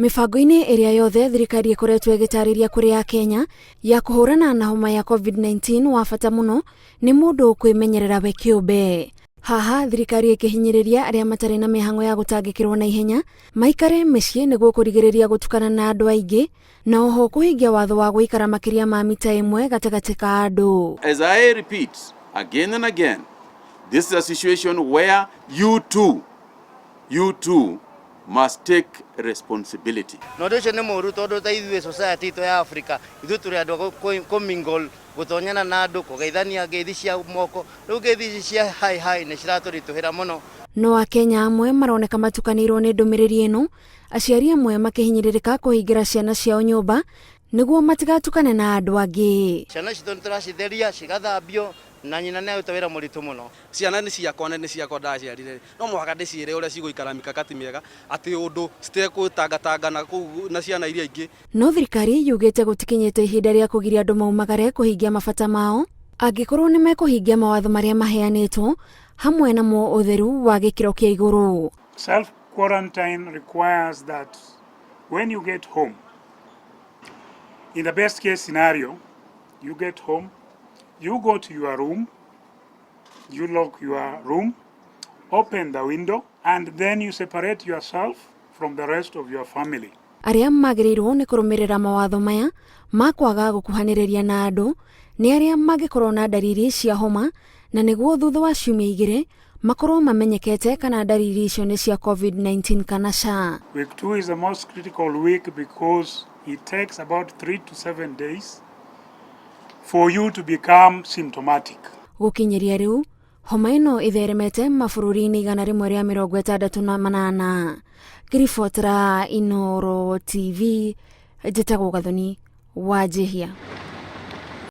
Mibango-ini iria yothe thirikari ikoretwo igitariria kuri Akenya ya kuhurana na homa ya COVID-19 wa bata muno ni mundu kwimenyerera we kiumbe. Haha thirikari ikihinyiriria aria matari na mihango ya gutangikirwo na ihenya maikare micii niguo kurigiriria gutukana na andu aingi na oho kuhingia watho wa guikara makiria ma mita imwe gatagati ka andu. As I repeat again and again, this is a situation where you too must take responsibility. No ndio ni muru tondu ta ithuĩ society to ya Africa ithuĩ turi andu kumingle gutonyana na andu kugeithania ngeithi cia moko riu ngeithi cia hai ni ciraturituhira muno. No Akenya amwe maroneka matukanirwo ni ndumiriri ino, aciari amwe makihinyiririka kuhingira ciana ciao nyumba niguo matigatukane na andu angi. Ciana citu turaciththeria cigathambio na nyina nayo tawira muritu muno. Ciana ni ciakwa ni ciakwa ndaciarire no muhaka ndiciire uria ciguikara mikakati miega ati undu citekutanga na ciana iria ingi. No thirikari yugite gutikinyite ihinda ria kugiria andu maumagare kuhingia mabata mao angikorwo ni mekuhingia mawatho maria maheanitwo hamwe namo utheru wa gikiro kia iguru. Self quarantine requires that when you get home, in the best case scenario, you get home, you go to your room, you lock your room, open the window, and then you separate yourself from the rest of your family. Aria magirirwo ni kurumirira mawatho maya ma kwaga gukuhaniriria na andu ni aria magikorwo na dariri cia homa na niguo thutha wa ciumia igiri makorwo mamenyekete kana dariri icio ni cia COVID-19 kana ca. Week 2 is the most critical week because it takes about 3 to 7 days for you to become symptomatic. Gukinyiria riu homa ino itheremete mabururi-ini 168. Kiribotera Inooro TV, njitagwo Gathoni wa Jihia.